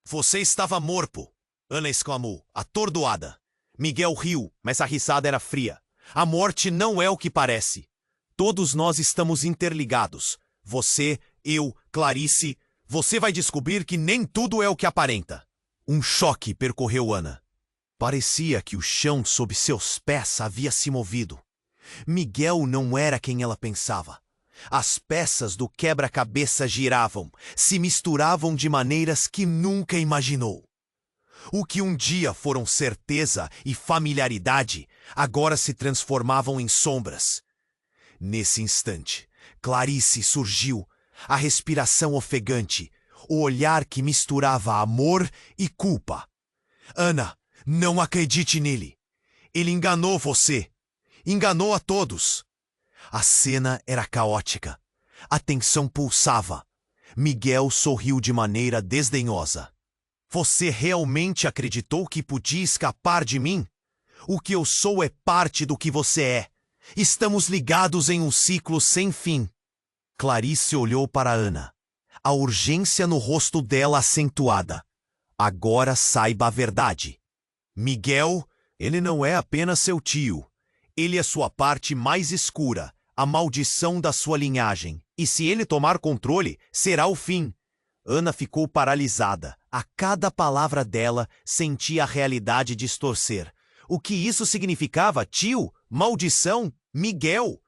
Você estava morto, Ana exclamou, atordoada. Miguel riu, mas a risada era fria. A morte não é o que parece. Todos nós estamos interligados. Você, eu, Clarice. Você vai descobrir que nem tudo é o que aparenta. Um choque percorreu Ana. Parecia que o chão sob seus pés havia se movido. Miguel não era quem ela pensava. As peças do quebra-cabeça giravam, se misturavam de maneiras que nunca imaginou. O que um dia foram certeza e familiaridade, agora se transformavam em sombras. Nesse instante, Clarice surgiu, a respiração ofegante, o olhar que misturava amor e culpa. Ana, não acredite nele. Ele enganou você. Enganou a todos. A cena era caótica. A tensão pulsava. Miguel sorriu de maneira desdenhosa. Você realmente acreditou que podia escapar de mim? O que eu sou é parte do que você é. Estamos ligados em um ciclo sem fim. Clarice olhou para Ana. A urgência no rosto dela acentuada. Agora saiba a verdade. Miguel, ele não é apenas seu tio. Ele é sua parte mais escura, a maldição da sua linhagem. E se ele tomar controle, será o fim. Ana ficou paralisada. A cada palavra dela, sentia a realidade distorcer. O que isso significava, tio? Maldição? Miguel?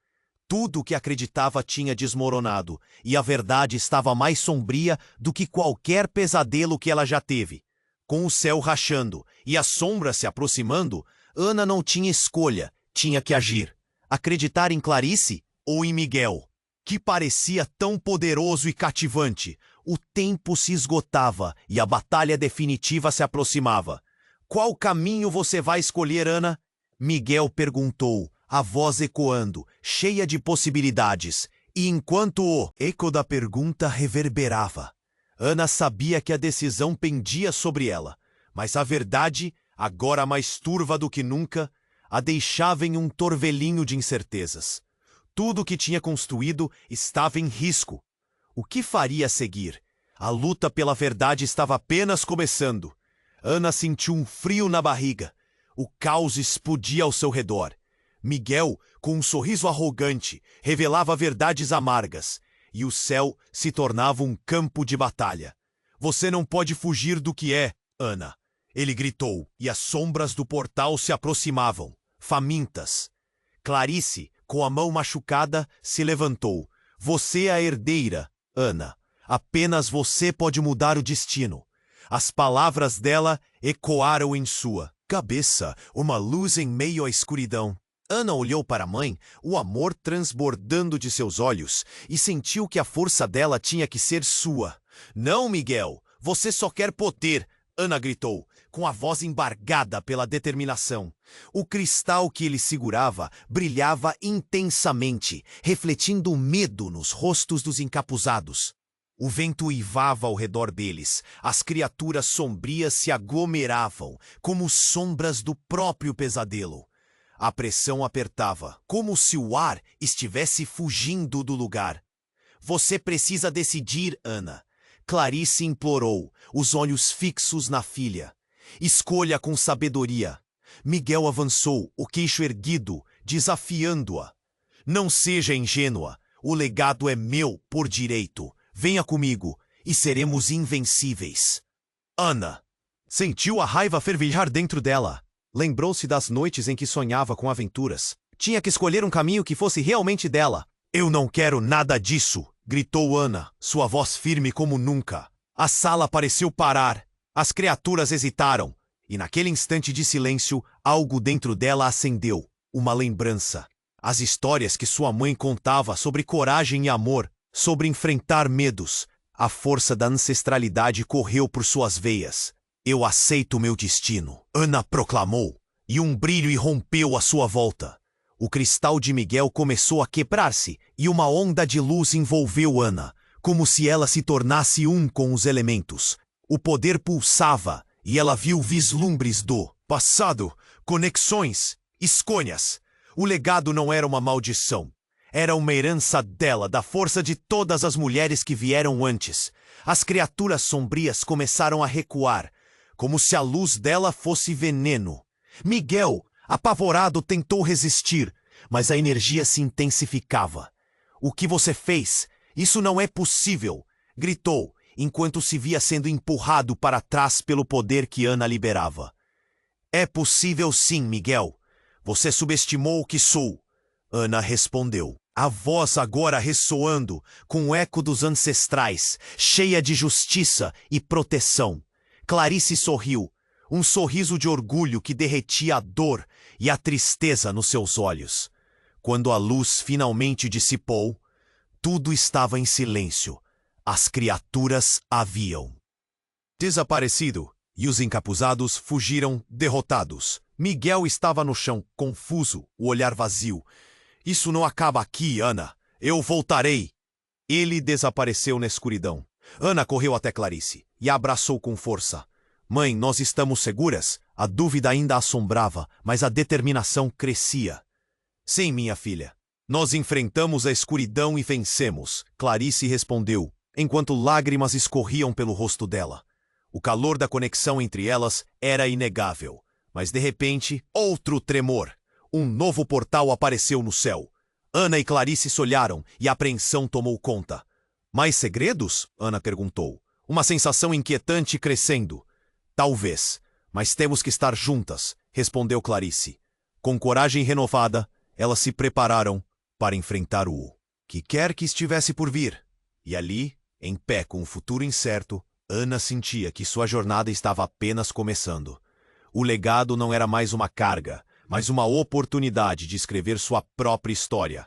Tudo o que acreditava tinha desmoronado, e a verdade estava mais sombria do que qualquer pesadelo que ela já teve. Com o céu rachando e as sombras se aproximando, Ana não tinha escolha, tinha que agir. Acreditar em Clarice ou em Miguel, que parecia tão poderoso e cativante. O tempo se esgotava e a batalha definitiva se aproximava. Qual caminho você vai escolher, Ana? Miguel perguntou, a voz ecoando, cheia de possibilidades. E enquanto o eco da pergunta reverberava, Ana sabia que a decisão pendia sobre ela, mas a verdade, agora mais turva do que nunca, a deixava em um torvelinho de incertezas. Tudo o que tinha construído estava em risco. O que faria a seguir? A luta pela verdade estava apenas começando. Ana sentiu um frio na barriga. O caos explodia ao seu redor. Miguel, com um sorriso arrogante, revelava verdades amargas, e o céu se tornava um campo de batalha. Você não pode fugir do que é, Ana. Ele gritou, e as sombras do portal se aproximavam, famintas. Clarice, com a mão machucada, se levantou. Você é a herdeira, Ana. Apenas você pode mudar o destino. As palavras dela ecoaram em sua cabeça, uma luz em meio à escuridão. Ana olhou para a mãe, o amor transbordando de seus olhos, e sentiu que a força dela tinha que ser sua. Não, Miguel, você só quer poder, Ana gritou, com a voz embargada pela determinação. O cristal que ele segurava brilhava intensamente, refletindo o medo nos rostos dos encapuzados. O vento uivava ao redor deles, as criaturas sombrias se aglomeravam, como sombras do próprio pesadelo. A pressão apertava, como se o ar estivesse fugindo do lugar. Você precisa decidir, Ana. Clarice implorou, os olhos fixos na filha. Escolha com sabedoria. Miguel avançou, o queixo erguido, desafiando-a. Não seja ingênua. O legado é meu por direito. Venha comigo e seremos invencíveis. Ana sentiu a raiva fervilhar dentro dela. Lembrou-se das noites em que sonhava com aventuras. Tinha que escolher um caminho que fosse realmente dela. Eu não quero nada disso, gritou Ana, sua voz firme como nunca. A sala pareceu parar. As criaturas hesitaram. E naquele instante de silêncio, algo dentro dela acendeu. Uma lembrança. As histórias que sua mãe contava sobre coragem e amor, sobre enfrentar medos. A força da ancestralidade correu por suas veias. Eu aceito meu destino, Ana proclamou, e um brilho irrompeu à sua volta. O cristal de Miguel começou a quebrar-se, e uma onda de luz envolveu Ana, como se ela se tornasse um com os elementos. O poder pulsava, e ela viu vislumbres do passado, conexões, escolhas. O legado não era uma maldição. Era uma herança dela, da força de todas as mulheres que vieram antes. As criaturas sombrias começaram a recuar, como se a luz dela fosse veneno. Miguel, apavorado, tentou resistir, mas a energia se intensificava. O que você fez? Isso não é possível, gritou, enquanto se via sendo empurrado para trás pelo poder que Ana liberava. É possível sim, Miguel. Você subestimou o que sou. Ana respondeu, a voz agora ressoando, com o eco dos ancestrais, cheia de justiça e proteção. Clarice sorriu, um sorriso de orgulho que derretia a dor e a tristeza nos seus olhos. Quando a luz finalmente dissipou, tudo estava em silêncio. As criaturas haviam desaparecido e os encapuzados fugiram derrotados. Miguel estava no chão, confuso, o olhar vazio. Isso não acaba aqui, Ana. Eu voltarei. Ele desapareceu na escuridão. Ana correu até Clarice e a abraçou com força. Mãe, nós estamos seguras? A dúvida ainda assombrava, mas a determinação crescia. Sim, minha filha. Nós enfrentamos a escuridão e vencemos, Clarice respondeu, enquanto lágrimas escorriam pelo rosto dela. O calor da conexão entre elas era inegável. Mas de repente, outro tremor. Um novo portal apareceu no céu. Ana e Clarice se olharam e a apreensão tomou conta. Mais segredos? Ana perguntou. Uma sensação inquietante crescendo. Talvez, mas temos que estar juntas, respondeu Clarice. Com coragem renovada, elas se prepararam para enfrentar o que quer que estivesse por vir. E ali, em pé com o futuro incerto, Ana sentia que sua jornada estava apenas começando. O legado não era mais uma carga, mas uma oportunidade de escrever sua própria história.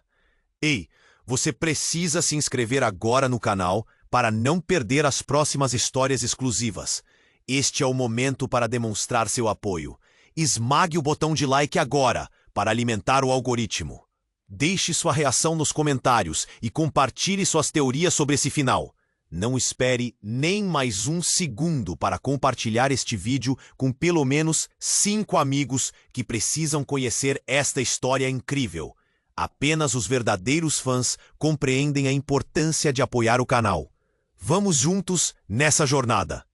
Ei, você precisa se inscrever agora no canal para não perder as próximas histórias exclusivas. Este é o momento para demonstrar seu apoio. Esmague o botão de like agora para alimentar o algoritmo. Deixe sua reação nos comentários e compartilhe suas teorias sobre esse final. Não espere nem mais um segundo para compartilhar este vídeo com pelo menos 5 amigos que precisam conhecer esta história incrível. Apenas os verdadeiros fãs compreendem a importância de apoiar o canal. Vamos juntos nessa jornada!